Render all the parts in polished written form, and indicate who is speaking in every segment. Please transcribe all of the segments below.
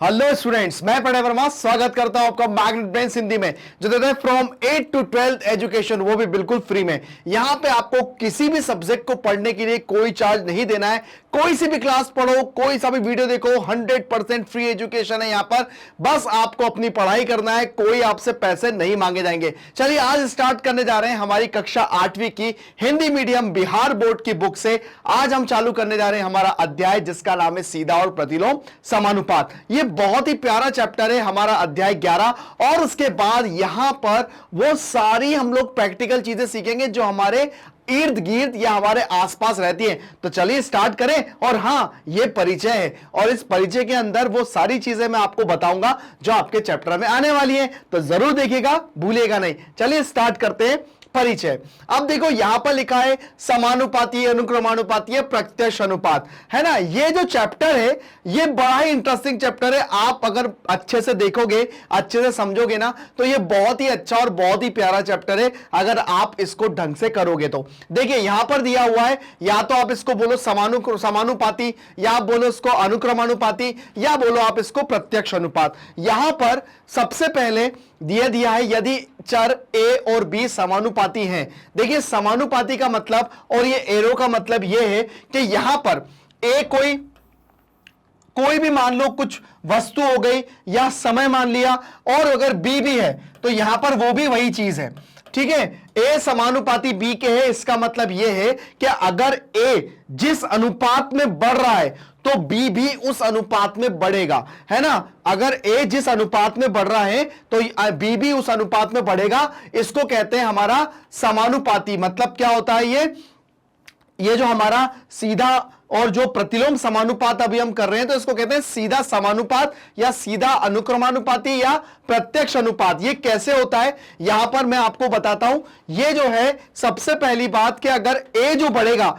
Speaker 1: Hello students, मैं प्रणय वर्मा स्वागत करता हूं आपका मैग्नेट ब्रेन्स हिंदी में, जो देता है फ्रॉम 8 to 12 एजुकेशन, वो भी बिल्कुल फ्री में। यहां पे आपको किसी भी सब्जेक्ट को पढ़ने के लिए कोई चार्ज नहीं देना है। कोई सी भी क्लास पढ़ो, कोई सा भी वीडियो देखो, 100% फ्री एजुकेशन है यहां पर। बस आपको अपनी पढ़ाई करना है, कोई आपसे पैसे नहीं मांगे जाएंगे। चलिए आज स्टार्ट करने जा रहे हैं हमारी कक्षा 8वीं की हिंदी मीडियम बिहार बोर्ड की बुक से। आज हम चालू करने जा रहे हैं हमारा अध्याय, जिसका नाम है सीधा और प्रतिलोम समानुपात। ये बहुत ही प्यारा चैप्टर है हमारा अध्याय 11। और उसके बाद यहां पर वो सारी हम लोग प्रैक्टिकल चीजें सीखेंगे जो हमारे इर्द गिर्द या हमारे आसपास रहती है। तो चलिए स्टार्ट करें। और हां, ये परिचय है और इस परिचय के अंदर वो सारी चीजें मैं आपको बताऊंगा जो आपके चैप्टर में आने वाली है, तो जरूर देखिएगा, भूलिएगा नहीं। चलिए स्टार्ट करते हैं परिचय। अब देखो यहां पर लिखा है समानुपाती, अनुक्रमानुपाती, प्रत्यक्ष अनुपात, है ना। ये जो चैप्टर है ये बड़ा ही इंटरेस्टिंग चैप्टर है। आप अगर अच्छे से देखोगे, अच्छे से समझोगे ना, तो ये बहुत ही अच्छा और बहुत ही प्यारा चैप्टर है अगर आप इसको ढंग से करोगे तो। देखिए यहां पर दिया हुआ है, या तो आप इसको बोलो समानुपाती, या आप बोलो इसको अनुक्रमानुपाती, या बोलो आप इसको प्रत्यक्ष अनुपात। यहां पर सबसे पहले दिया है यदि चर ए और बी समानुपाती हैं। देखिए समानुपाती का मतलब और ये एरो का मतलब ये है कि यहां पर ए कोई भी मान लो कुछ वस्तु हो गई या समय मान लिया, और अगर बी भी है तो यहां पर वो भी वही चीज है। ठीक है, ए समानुपाती बी के है, इसका मतलब यह है कि अगर ए जिस अनुपात में बढ़ रहा है तो बी भी उस अनुपात में बढ़ेगा, है ना। अगर ए जिस अनुपात में बढ़ रहा है तो बी भी उस अनुपात में बढ़ेगा। इसको कहते हैं हमारा समानुपाती। मतलब क्या होता है ये जो हमारा सीधा और जो प्रतिलोम समानुपात अभी हम कर रहे हैं, तो इसको कहते हैं सीधा समानुपात या सीधा अनुक्रमानुपाती या प्रत्यक्ष अनुपात। ये कैसे होता है यहां पर मैं आपको बताता हूं। ये जो है सबसे पहली बात कि अगर ए जो बढ़ेगा,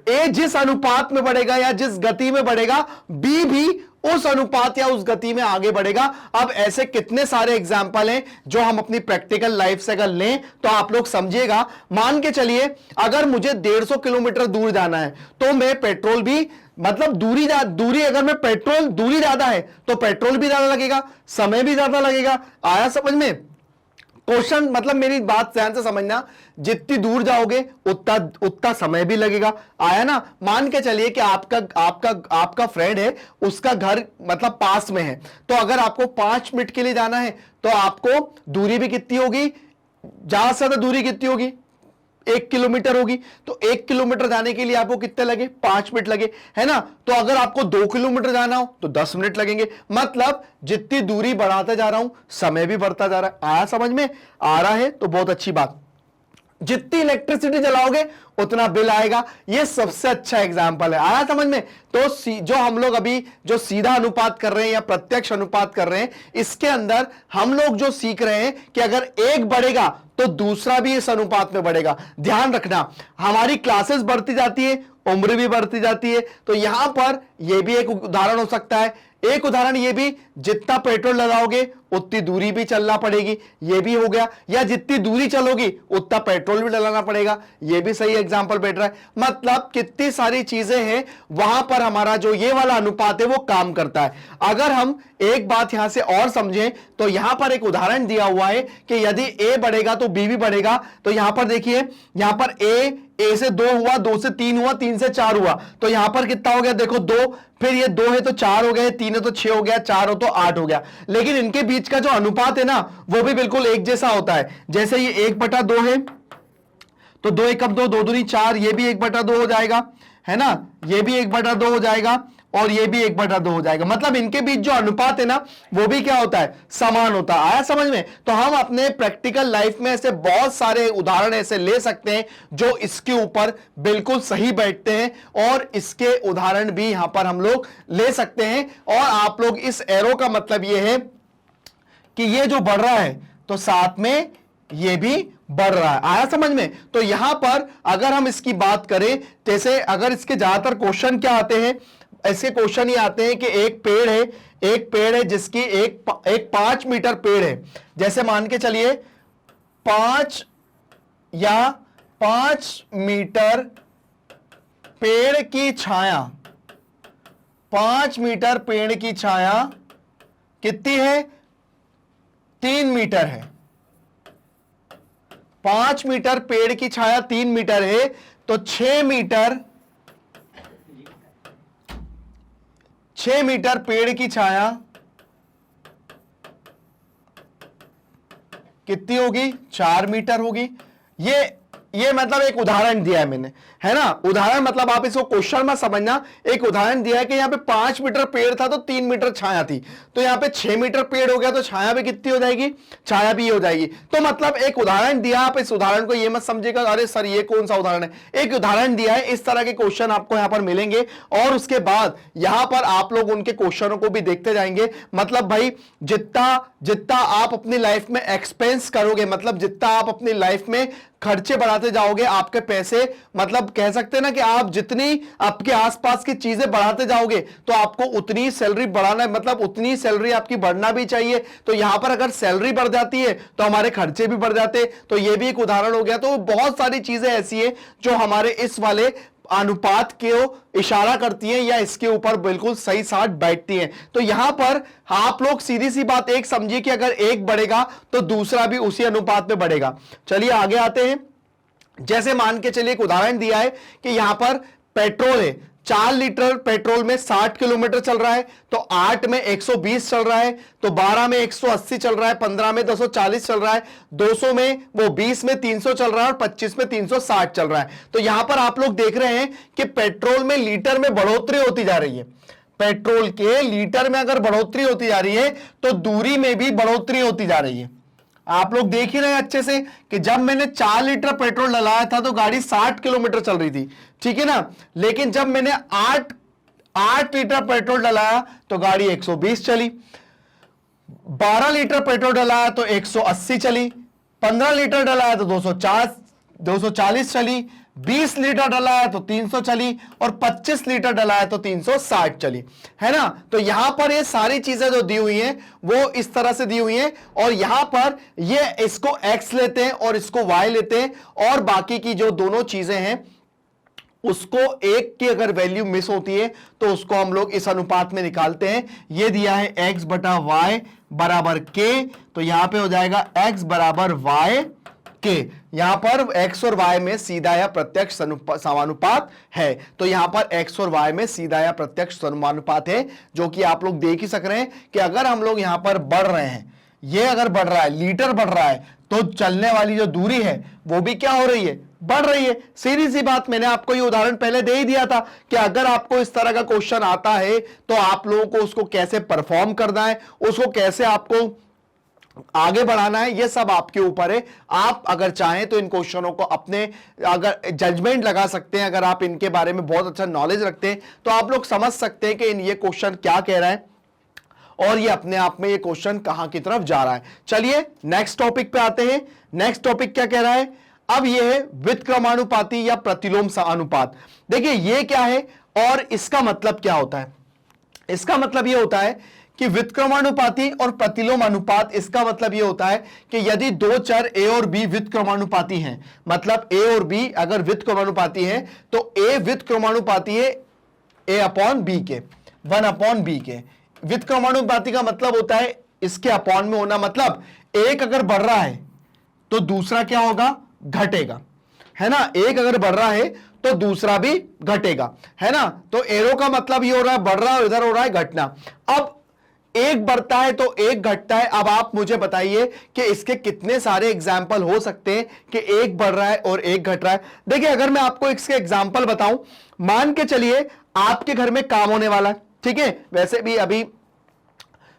Speaker 1: ए जिस अनुपात में बढ़ेगा या जिस गति में बढ़ेगा, बी भी उस अनुपात या उस गति में आगे बढ़ेगा। अब ऐसे कितने सारे एग्जाम्पल हैं जो हम अपनी प्रैक्टिकल लाइफ से अगर लें तो आप लोग समझिएगा। मान के चलिए अगर मुझे 150 किलोमीटर दूर जाना है तो मैं पेट्रोल भी, मतलब दूरी अगर मैं पेट्रोल दूरी ज्यादा है तो पेट्रोल भी ज्यादा लगेगा, समय भी ज्यादा लगेगा। आया समझ में क्वेश्चन? मतलब मेरी बात ध्यान से समझना, जितनी दूर जाओगे उतना समय भी लगेगा। आया ना। मान के चलिए कि आपका फ्रेंड है, उसका घर मतलब पास में है, तो अगर आपको 5 मिनट के लिए जाना है तो आपको दूरी भी कितनी होगी, ज्यादा से ज्यादा दूरी कितनी होगी, 1 किलोमीटर होगी। तो 1 किलोमीटर जाने के लिए आपको कितने लगे, 5 मिनट लगे, है ना। तो अगर आपको 2 किलोमीटर जाना हो तो 10 मिनट लगेंगे। मतलब जितनी दूरी बढ़ाते जा रहा हूं, समय भी बढ़ता जा रहा है। आया समझ में? आ रहा है तो बहुत अच्छी बात। जितनी इलेक्ट्रिसिटी जलाओगे उतना बिल आएगा। ये सबसे अच्छा एग्जाम्पल है। आया समझ में? तो जो हम लोग अभी जो सीधा अनुपात कर रहे हैं या प्रत्यक्ष अनुपात कर रहे हैं, इसके अंदर हम लोग जो सीख रहे हैं कि अगर एक बढ़ेगा तो दूसरा भी इस अनुपात में बढ़ेगा। ध्यान रखना, हमारी क्लासेस बढ़ती जाती है, उम्र भी बढ़ती जाती है। तो यहां पर यह भी एक उदाहरण हो सकता है। एक उदाहरण ये भी, जितना पेट्रोल लगाओगे उतनी दूरी भी चलना पड़ेगी, ये भी हो गया। या जितनी दूरी चलोगी उतना पेट्रोल भी डलाना पड़ेगा, ये भी सही एग्जांपल बैठ रहा है। मतलब कितनी सारी चीजें हैं, वहां पर हमारा जो ये वाला अनुपात है वो काम करता है। अगर हम एक बात यहां से और समझें तो यहां पर एक उदाहरण दिया हुआ है कि यदि ए बढ़ेगा तो बी भी बढ़ेगा। तो यहां पर देखिए, यहां पर ए से 2 हुआ, 2 से 3 हुआ, 3 से 4 हुआ, तो यहां पर कितना हो गया, देखो 2, फिर ये 2 है तो 4 हो गए, 3 है तो 6 हो गया, 4 हो तो 8 हो गया। लेकिन इनके बीच का जो अनुपात है ना, वो भी बिल्कुल एक जैसा होता है। जैसे ये 1/2 है तो 2 एकम 2, 2 दूनी 4, ये भी 1/2 हो जाएगा, है ना। ये भी 1/2 हो जाएगा और ये भी 1/2 हो जाएगा। मतलब इनके बीच जो अनुपात है ना, वो भी क्या होता है, समान होता है। आया समझ में? तो हम अपने प्रैक्टिकल लाइफ में ऐसे बहुत सारे उदाहरण ऐसे ले सकते हैं जो इसके ऊपर बिल्कुल सही बैठते हैं, और इसके उदाहरण भी यहां पर हम लोग ले सकते हैं। और आप लोग इस एरो का मतलब ये है कि ये जो बढ़ रहा है तो साथ में ये भी बढ़ रहा है। आया समझ में? तो यहां पर अगर हम इसकी बात करें, जैसे अगर इसके ज्यादातर क्वेश्चन क्या आते हैं, ऐसे क्वेश्चन ही आते हैं कि एक पेड़ है जिसकी एक 5 मीटर पेड़ है। जैसे मान के चलिए 5 मीटर पेड़ की छाया, 5 मीटर पेड़ की छाया कितनी है? 3 मीटर है। 5 मीटर पेड़ की छाया 3 मीटर है, तो 6 मीटर पेड़ की छाया कितनी होगी? 4 मीटर होगी। ये मतलब एक उदाहरण दिया है मैंने, है ना। उदाहरण मतलब आप इसको क्वेश्चन में समझना। एक उदाहरण दिया है कि यहां पे 5 मीटर पेड़ था तो 3 मीटर छाया थी, तो यहां पे 6 मीटर पेड़ हो गया तो छाया भी कितनी हो जाएगी? छाया भी हो जाएगी। तो मतलब एक उदाहरण दिया, आप इस उदाहरण को ये मत समझिएगा अरे सर ये कौन सा उदाहरण है। एक उदाहरण दिया है, इस तरह के क्वेश्चन आपको यहां पर मिलेंगे और उसके बाद यहां पर आप लोग उनके क्वेश्चनों को भी देखते जाएंगे। मतलब भाई जितना आप अपनी लाइफ में एक्सपेंस करोगे, मतलब जितना आप अपनी लाइफ में खर्चे बढ़ाते जाओगे, आपके पैसे, मतलब कह सकते हैं ना कि आप जितनी आपके आसपास की चीजें बढ़ाते जाओगे तो आपको उतनी सैलरी बढ़ाना है, मतलब उतनी सैलरी आपकी बढ़ना भी चाहिए। तो यहां पर अगर सैलरी बढ़ जाती है तो हमारे खर्चे भी बढ़ जाते हैं। तो यह भी एक उदाहरण हो गया। तो बहुत सारी चीजें ऐसी है जो हमारे इस वाले अनुपात को इशारा करती हैं या इसके ऊपर बिल्कुल सही साथ बैठती हैं। तो यहां पर आप लोग सीधी सी बात एक समझिए कि अगर एक बढ़ेगा तो दूसरा भी उसी अनुपात में बढ़ेगा। चलिए आगे आते हैं। जैसे मान के चलिए एक उदाहरण दिया है कि यहां पर पेट्रोल है, 4 लीटर पेट्रोल में 60 किलोमीटर चल रहा है, तो 8 में 120 चल रहा है, तो 12 में 180 चल रहा है, 15 में 240 चल रहा है, 200 में वो 20 में 300 चल रहा है और 25 में 360 चल रहा है। तो यहां पर आप लोग देख रहे हैं कि पेट्रोल में लीटर में बढ़ोतरी होती जा रही है। पेट्रोल के लीटर में अगर बढ़ोतरी होती जा रही है तो दूरी में भी बढ़ोतरी होती जा रही है। आप लोग देख ही रहे हैं अच्छे से कि जब मैंने 4 लीटर पेट्रोल डलाया था तो गाड़ी 60 किलोमीटर चल रही थी, ठीक है ना। लेकिन जब मैंने 8 लीटर पेट्रोल डलाया तो गाड़ी 120 चली, 12 लीटर पेट्रोल डलाया तो 180 चली, 15 लीटर डलाया तो 240 चली, 20 लीटर डलाया तो 300 चली और 25 लीटर डलाया तो 360 चली, है ना। तो यहां पर ये सारी चीजें जो दी हुई हैं वो इस तरह से दी हुई हैं और यहां पर ये इसको x लेते हैं और इसको y लेते हैं और बाकी की जो दोनों चीजें हैं उसको एक की अगर वैल्यू मिस होती है तो उसको हम लोग इस अनुपात में निकालते हैं। ये दिया है x बटा y बराबर k, तो यहां पे हो जाएगा x बराबर y के। यहां पर x और y में सीधा या प्रत्यक्ष समानुपात है। तो यहां पर x और y में सीधा या प्रत्यक्ष समानुपात है, जो कि आप लोग देख ही सक रहे हैं कि अगर हम लोग यहां पर बढ़ रहे हैं, ये अगर बढ़ रहा है, लीटर बढ़ रहा है, तो चलने वाली जो दूरी है वो भी क्या हो रही है? बढ़ रही है। सीधी सी बात, मैंने आपको ये उदाहरण पहले दे ही दिया था कि अगर आपको इस तरह का क्वेश्चन आता है तो आप लोगों को उसको कैसे परफॉर्म करना है, उसको कैसे आपको आगे बढ़ाना है, ये सब आपके ऊपर है। आप अगर चाहें तो इन क्वेश्चनों को अपने अगर जजमेंट लगा सकते हैं, अगर आप इनके बारे में बहुत अच्छा नॉलेज रखते हैं तो आप लोग समझ सकते हैं कि ये क्वेश्चन क्या कह रहा है और ये अपने आप में ये क्वेश्चन कहां की तरफ जा रहा है। चलिए नेक्स्ट टॉपिक पे आते हैं। नेक्स्ट टॉपिक क्या कह रहा है? अब ये है व्युत्क्रमानुपाती या प्रतिलोम अनुपात। देखिए ये क्या है और इसका मतलब क्या होता है। इसका मतलब ये होता है कि व्युत्क्रमानुपाती और प्रतिलोम अनुपात, इसका मतलब यह होता है कि यदि दो चर a और b व्युत्क्रमानुपाती हैं, मतलब a और b अगर व्युत्क्रमानुपाती हैं तो a व्युत्क्रमानुपाती है a अपॉन b के, 1 अपॉन b के। व्युत्क्रमानुपाती का मतलब होता है इसके अपॉन में होना, मतलब एक अगर बढ़ रहा है तो दूसरा क्या होगा? घटेगा, है ना। एक अगर बढ़ रहा है तो दूसरा भी घटेगा, है ना। तो एरो का मतलब ये हो रहा है बढ़ रहा है, इधर हो रहा है घटना। अब एक बढ़ता है तो एक घटता है। अब आप मुझे बताइए कि इसके कितने सारे एग्जाम्पल हो सकते हैं कि एक बढ़ रहा है और एक घट रहा है। देखिए अगर मैं आपको इसके एग्जाम्पल बताऊं, मान के चलिए आपके घर में काम होने वाला है, ठीक है। वैसे भी अभी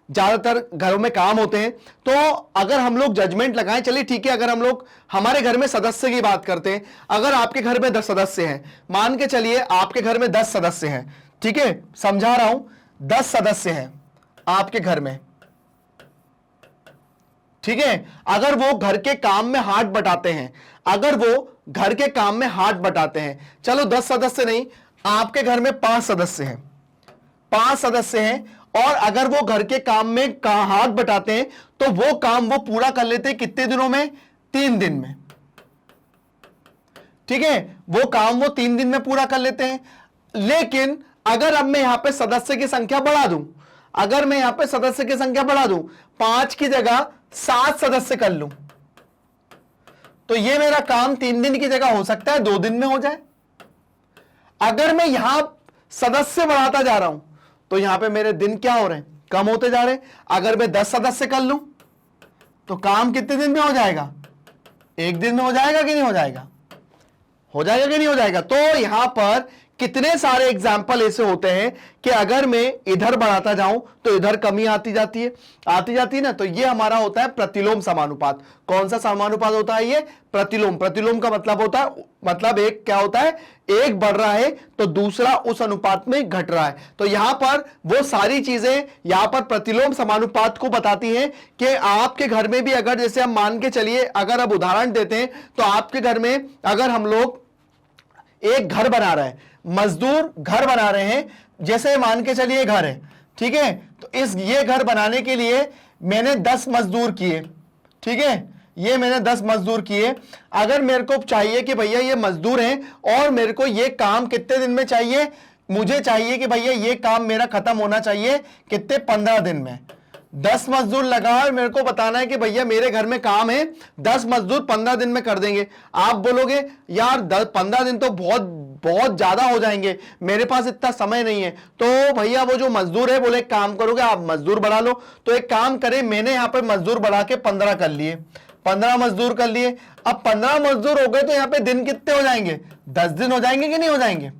Speaker 1: ज्यादातर घरों में काम होते हैं, तो अगर हम लोग जजमेंट लगाएं, चलिए ठीक है, अगर हम लोग हमारे घर में सदस्य की बात करते हैं, अगर आपके घर में 10 सदस्य हैं, मान के चलिए आपके घर में 10 सदस्य हैं, ठीक है, समझा रहा हूं, 10 सदस्य हैं आपके घर में, ठीक है। अगर वो घर के काम में हाथ बटाते हैं, अगर वो घर के काम में हाथ बटाते हैं, चलो 10 सदस्य नहीं, आपके घर में 5 सदस्य हैं, 5 सदस्य हैं, और अगर वो घर के काम में हाथ बटाते हैं तो वो काम वो पूरा कर लेते हैं कितने दिनों में? 3 दिन में, ठीक है। वो काम वो 3 दिन में पूरा कर लेते हैं। लेकिन अगर अब मैं यहां पे सदस्य की संख्या बढ़ा दूं, अगर मैं यहां पे सदस्य की संख्या बढ़ा दूं, 5 की जगह 7 सदस्य कर लूं, तो ये मेरा काम 3 दिन की जगह हो सकता है 2 दिन में हो जाए। अगर मैं यहां सदस्य बढ़ाता जा रहा हूं तो यहां पे मेरे दिन क्या हो रहे हैं, कम होते जा रहे हैं। अगर मैं 10 सदस्य कर लूं तो काम कितने दिन में हो जाएगा, 1 दिन में हो जाएगा कि नहीं हो जाएगा, हो जाएगा कि नहीं हो जाएगा। तो यहां पर कितने सारे एग्जाम्पल ऐसे होते हैं कि अगर मैं इधर बढ़ाता जाऊं तो इधर कमी आती जाती है ना। तो ये हमारा होता है प्रतिलोम समानुपात। कौन सा समानुपात होता है ये, प्रतिलोम। प्रतिलोम का मतलब होता है, मतलब एक क्या होता है, एक बढ़ रहा है तो दूसरा उस अनुपात में घट रहा है। तो यहां पर वो सारी चीजें यहां पर प्रतिलोम समानुपात को बताती हैं कि आपके घर में भी अगर जैसे हम मान के चलिए, अगर अब उदाहरण देते हैं तो आपके घर में अगर हम लोग एक घर बना रहे हैं, मजदूर घर बना रहे हैं, जैसे मान के चलिए घर है, ठीक है। तो ये घर बनाने के लिए मैंने 10 मजदूर किए, ठीक है, ये मैंने 10 मजदूर किए। अगर मेरे को चाहिए कि भैया ये मजदूर हैं और मेरे को ये काम कितने दिन में चाहिए, मुझे चाहिए कि भैया ये काम मेरा खत्म होना चाहिए कितने, 15 दिन में। 10 मजदूर लगा और मेरे को बताना है कि भैया मेरे घर में काम है, 10 मजदूर 15 दिन में कर देंगे। आप बोलोगे यार 15 दिन तो बहुत ज्यादा हो जाएंगे, मेरे पास इतना समय नहीं है। तो भैया वो जो मजदूर है बोले एक काम करोगे आप मजदूर बढ़ा लो। तो एक काम करें, मैंने यहां पर मजदूर बढ़ा के 15 कर लिए, 15 मजदूर कर लिए। अब 15 मजदूर हो गए तो यहां पे दिन कितने हो जाएंगे, 10 दिन हो जाएंगे कि नहीं हो जाएंगे।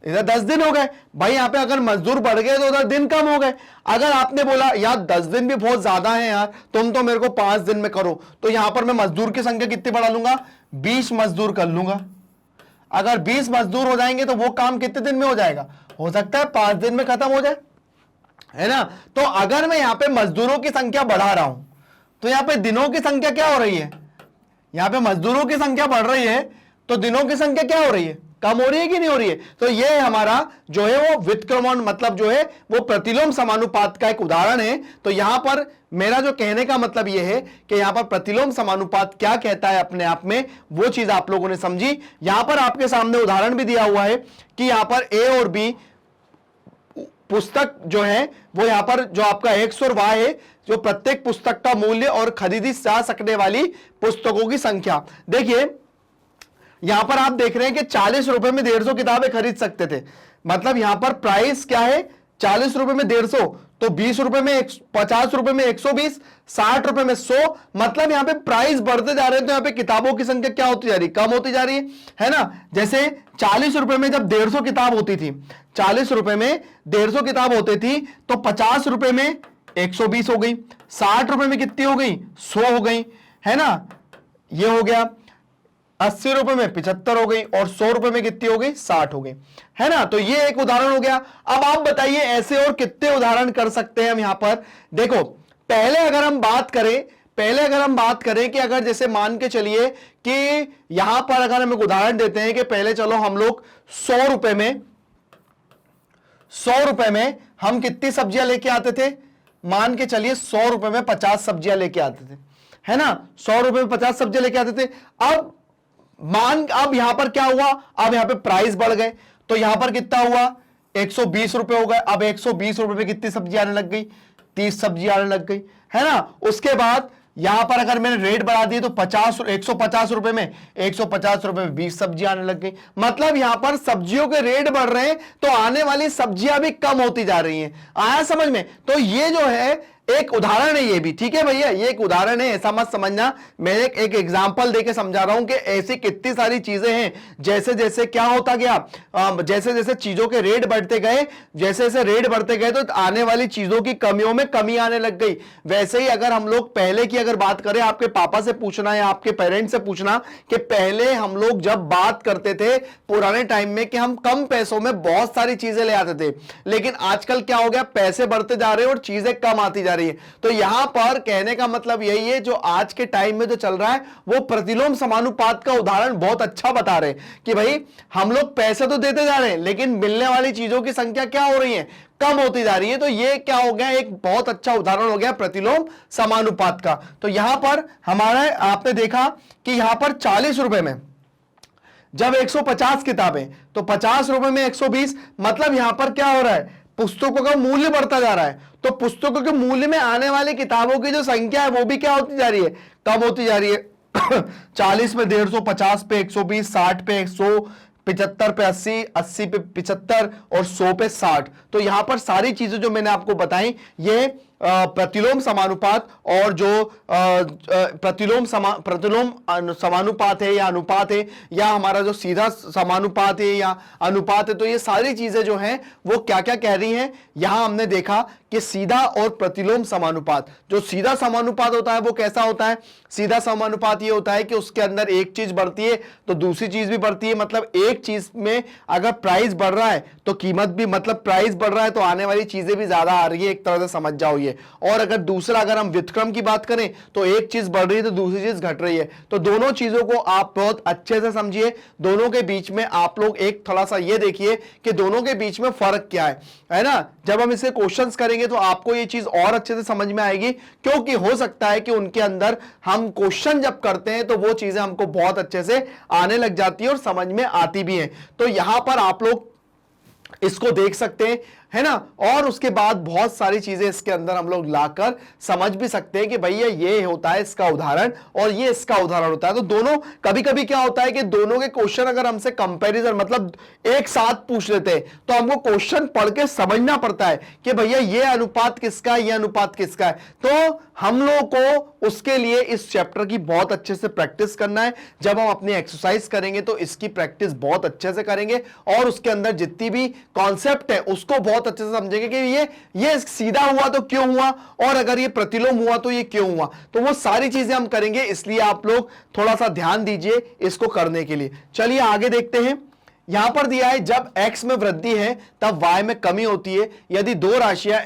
Speaker 1: इधर 10 दिन हो गए भाई, यहां पे अगर मजदूर बढ़ गए तो उधर दिन कम हो गए। अगर आपने बोला यार 10 दिन भी बहुत ज्यादा है यार, तुम तो मेरे को 5 दिन में करो, तो यहां पर मैं मजदूर की संख्या कितनी बढ़ा लूंगा, 20 मजदूर कर लूंगा। अगर 20 मजदूर हो जाएंगे तो वो काम कितने दिन में हो जाएगा, हो सकता है 5 दिन में खत्म हो जाए, है ना। तो अगर मैं यहां पे मजदूरों की संख्या बढ़ा रहा हूं तो यहां पे दिनों की संख्या क्या हो रही है, यहां पे मजदूरों की संख्या बढ़ रही है तो दिनों की संख्या क्या हो रही है, कम हो रही है कि नहीं हो रही है। तो ये हमारा जो है वो व्युत्क्रमण मतलब जो है वो प्रतिलोम समानुपात का एक उदाहरण है। तो यहां पर मेरा जो कहने का मतलब ये है कि यहां पर प्रतिलोम समानुपात क्या कहता है अपने आप में, वो चीज आप लोगों ने समझी। यहां पर आपके सामने उदाहरण भी दिया हुआ है कि यहां पर ए और बी पुस्तक जो है वो यहां पर जो आपका एक्स और वाई है, जो प्रत्येक पुस्तक का मूल्य और खरीदी जा सकने वाली पुस्तकों की संख्या। देखिए यहां पर आप देख रहे हैं कि 40 रुपए में 150 किताबें खरीद सकते थे, मतलब यहां पर प्राइस क्या है, 40 रुपए में 150, तो 20 रुपए में 50 रुपए में 120, 60 रुपए में 100, मतलब यहां पे प्राइस बढ़ते जा रहे हैं। तो यहां पे किताबों की संख्या क्या होती जा रही है, कम होती जा रही है ना। जैसे 40 रुपए में जब 150 किताब होती थी, 40 रुपए में 150 किताब होती थी, तो 50 रुपए में 120 हो गई, 60 रुपए में कितनी हो गई, 100 हो गई, है ना। ये हो गया 80 रुपए में 75 हो गई और 100 रुपए में कितनी हो गई, 60 हो गई, है ना। तो ये एक उदाहरण हो गया। अब आप बताइए ऐसे और कितने उदाहरण कर सकते हैं हम यहां पर। देखो पहले अगर हम बात करें कि अगर जैसे मान के चलिए कि यहां पर अगर हम एक उदाहरण देते हैं कि पहले चलो हम लोग 100 रुपए में हम कितनी सब्जियां लेके आते थे, मान के चलिए 100 रुपए में 50 सब्जियां लेके आते थे, है ना। 100 रुपए में 50 सब्जियां लेके आते थे। अब यहां पर क्या हुआ, अब यहां पे प्राइस बढ़ गए, तो यहां पर कितना हुआ, 120 रुपए हो गए। अब 120 रुपए में कितनी सब्जी आने लग गई, 30 सब्जी आने लग गई, है ना। उसके बाद यहां पर अगर मैंने रेट बढ़ा दिए तो 150 रुपए में 150 रुपए में 20 सब्जी आने लग गई। मतलब यहां पर सब्जियों के रेट बढ़ रहे हैं तो आने वाली सब्जियां भी कम होती जा रही हैं। आया समझ में। तो ये जो है एक उदाहरण है, ये भी ठीक है भैया, ये एक उदाहरण है, ऐसा मत समझना। मैं एक एग्जांपल देके समझा रहा हूं कि ऐसी कितनी सारी चीजें हैं। जैसे जैसे क्या होता गया, जैसे जैसे चीजों के रेट बढ़ते गए, जैसे जैसे रेट बढ़ते गए तो आने वाली चीजों की कमियों में कमी आने लग गई। वैसे ही अगर हम लोग पहले की अगर बात करें, आपके पापा से पूछना या आपके पेरेंट्स से पूछना कि पहले हम लोग जब बात करते थे पुराने टाइम में कि हम कम पैसों में बहुत सारी चीजें ले आते थे, लेकिन आजकल क्या हो गया, पैसे बढ़ते जा रहे हैं और चीजें कम आती जा रही है। तो यहां पर कहने का मतलब यही है, जो आज के टाइम में जो चल रहा है वो प्रतिलोम समानुपात का उदाहरण बहुत अच्छा बता रहे हैं कि भाई हम लोग पैसे तो देते जा रहे हैं लेकिन मिलने वाली चीजों की संख्या क्या हो रही है, कम होती जा रही है। तो ये क्या हो गया, एक बहुत अच्छा उदाहरण हो गया प्रतिलोम समानुपात का। तो यहां पर हमारा आपने देखा कि यहां पर 40 रुपए में जब 150 किताबें तो 50 रुपए में 120, मतलब यहां पर क्या हो रहा है, पुस्तकों का मूल्य बढ़ता जा रहा है, तो पुस्तकों के मूल्य में आने वाली किताबों की जो संख्या है वो भी क्या होती जा रही है, कम होती जा रही है। 40 पे 150, 50 पे 120, 60 पे 100, 75 पे 80, 80 पे 75 और 100 पे 60। तो यहां पर सारी चीजें जो मैंने आपको बताई ये प्रतिलोम समानुपात और जो प्रतिलोम समानुपात है या अनुपात है या हमारा जो सीधा समानुपात है या अनुपात है, तो ये सारी चीजें जो हैं वो क्या क्या कह रही हैं। यहां हमने देखा कि सीधा और प्रतिलोम समानुपात, जो सीधा समानुपात होता है वो कैसा होता है, सीधा समानुपात ये होता है कि उसके अंदर एक चीज बढ़ती है तो दूसरी चीज भी बढ़ती है, मतलब एक चीज में अगर प्राइस बढ़ रहा है तो कीमत भी, मतलब प्राइस बढ़ रहा है तो आने वाली चीजें भी ज्यादा आ रही है, एक तरह से समझ जाओ ये। और अगर दूसरा, अगर हम व्युत्क्रम की बात करें तो एक चीज बढ़ रही है तो दूसरी चीज घट रही है। तो दोनों चीजों को आप बहुत अच्छे से समझिए, दोनों के बीच में आप लोग एक थोड़ा सा ये देखिए कि दोनों के बीच में फर्क क्या है ना। जब हम इसे क्वेश्चंस करेंगे तो आपको ये चीज और अच्छे से समझ में आएगी, क्योंकि हो सकता है कि उनके अंदर हम क्वेश्चन जब करते हैं तो वो चीजें हमको बहुत अच्छे से आने लग जाती है और समझ में आती भी है। तो यहां पर आप लोग इसको देख सकते हैं, है ना। और उसके बाद बहुत सारी चीजें इसके अंदर हम लोग लाकर समझ भी सकते हैं कि भैया ये होता है इसका उदाहरण और ये इसका उदाहरण होता है। तो दोनों, कभी कभी क्या होता है कि दोनों के क्वेश्चन अगर हमसे कंपैरिजन, मतलब एक साथ पूछ लेते हैं तो हमको क्वेश्चन पढ़ के समझना पड़ता है कि भैया ये अनुपात किसका है, ये अनुपात किसका है। तो हम लोग को उसके लिए इस चैप्टर की बहुत अच्छे से प्रैक्टिस करना है। जब हम अपनी एक्सरसाइज करेंगे तो इसकी प्रैक्टिस बहुत अच्छे से करेंगे और उसके अंदर जितनी भी कॉन्सेप्ट है उसको बहुत अच्छे से समझेंगे कि ये सीधा हुआ तो क्यों हुआ और अगर ये प्रतिलोम हुआ तो ये क्यों हुआ। तो वो सारी चीजें हम करेंगे, इसलिए आप लोग थोड़ा सा ध्यान दीजिए इसको करने के लिए। चलिए आगे देखते हैं। यहां पर दिया है जब x में वृद्धि है तब y में कमी होती है यदि दो राशियां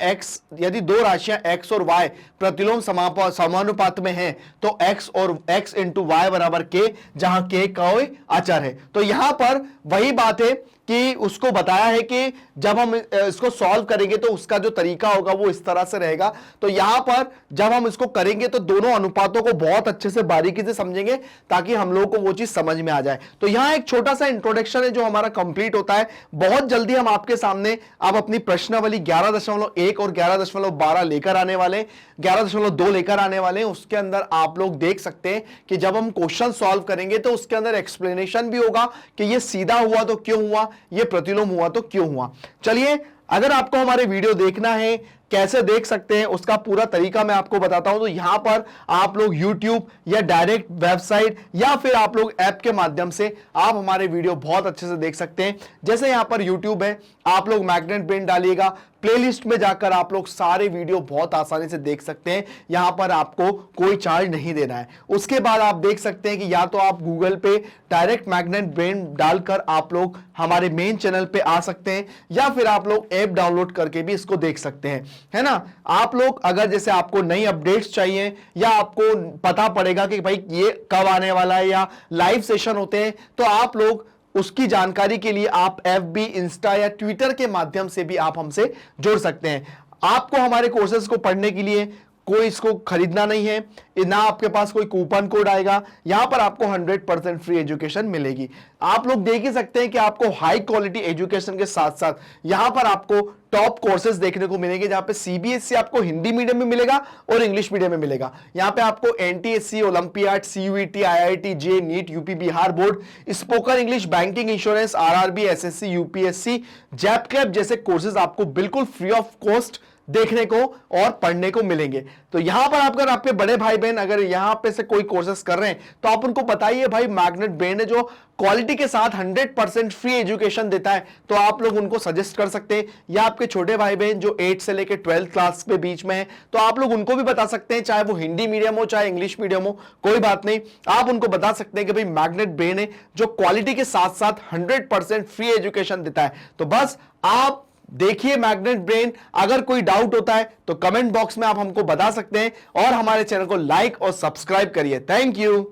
Speaker 1: x और y प्रतिलोम समानुपात में हैं तो x और x इंटू वाई बराबर k, जहां k कोई अचर है। तो यहां पर वही बात है कि उसको बताया है कि जब हम इसको सॉल्व करेंगे तो उसका जो तरीका होगा वो इस तरह से रहेगा। तो यहां पर जब हम इसको करेंगे तो दोनों अनुपातों को बहुत अच्छे से बारीकी से समझेंगे ताकि हम लोगों को वो चीज समझ में आ जाए। तो यहां एक छोटा सा इंट्रोडक्शन है जो हमारा कंप्लीट होता है। बहुत जल्दी हम आपके सामने अब अपनी प्रश्नावली 11.1 और 11.12 लेकर आने वाले, 11.2 लेकर आने वाले हैं। उसके अंदर आप लोग देख सकते हैं कि जब हम क्वेश्चन सॉल्व करेंगे तो उसके अंदर एक्सप्लेनेशन भी होगा कि ये सीधा हुआ तो क्यों हुआ, ये प्रतिलोम हुआ तो क्यों हुआ। चलिए, अगर आपको हमारे वीडियो देखना है, कैसे देख सकते हैं उसका पूरा तरीका मैं आपको बताता हूं। तो यहां पर आप लोग YouTube या डायरेक्ट वेबसाइट या फिर आप लोग ऐप के माध्यम से आप हमारे वीडियो बहुत अच्छे से देख सकते हैं। जैसे यहां पर YouTube है, आप लोग मैग्नेट ब्रेन डालिएगा, प्लेलिस्ट में जाकर आप लोग सारे वीडियो बहुत आसानी से देख सकते हैं। यहां पर आपको कोई चार्ज नहीं देना है। उसके बाद आप देख सकते हैं कि या तो आप गूगल पे डायरेक्ट मैग्नेट ब्रेन डालकर आप लोग हमारे मेन चैनल पे आ सकते हैं या फिर आप लोग ऐप डाउनलोड करके भी इसको देख सकते हैं, है ना। आप लोग अगर जैसे आपको नई अपडेट्स चाहिए या आपको पता पड़ेगा कि भाई ये कब आने वाला है या लाइव सेशन होते हैं, तो आप लोग उसकी जानकारी के लिए आप FB, इंस्टा या ट्विटर के माध्यम से भी आप हमसे जुड़ सकते हैं। आपको हमारे कोर्सेज को पढ़ने के लिए कोई इसको खरीदना नहीं है, ना आपके पास कोई कूपन कोड आएगा। यहां पर आपको 100% फ्री एजुकेशन मिलेगी। आप लोग देख ही सकते हैं कि आपको हाई क्वालिटी एजुकेशन के साथ साथ यहां पर आपको टॉप कोर्सेज देखने को मिलेंगे, जहां पे CBSE आपको हिंदी मीडियम में मिलेगा और इंग्लिश मीडियम में मिलेगा। यहां पे आपको NTSC, olympiad, CUET, IIT, JEE, NEET, UP Bihar board, spoken English, banking, insurance, RRB, SSC, UPSC, JAP clap जैसे कोर्सेज आपको बिल्कुल फ्री ऑफ कॉस्ट देखने को और पढ़ने को मिलेंगे। तो यहां पर अगर आपके बड़े भाई बहन अगर यहां पे से कोई कोर्सेस कर रहे हैं तो आप उनको बताइए भाई मैग्नेट ब्रेन है जो क्वालिटी के साथ 100% फ्री एजुकेशन देता है, तो आप लोग उनको सजेस्ट कर सकते हैं। या आपके छोटे भाई बहन जो 8 से लेकर 12th क्लास के बीच में है तो आप लोग उनको भी बता सकते हैं, चाहे वो हिंदी मीडियम हो चाहे इंग्लिश मीडियम हो, कोई बात नहीं। आप उनको बता सकते हैं कि भाई मैग्नेट ब्रेन है जो क्वालिटी के साथ साथ 100% फ्री एजुकेशन देता है। तो बस आप देखिए मैग्नेट ब्रेन। अगर कोई डाउट होता है तो कमेंट बॉक्स में आप हमको बता सकते हैं और हमारे चैनल को लाइक और सब्सक्राइब करिए। Thank you.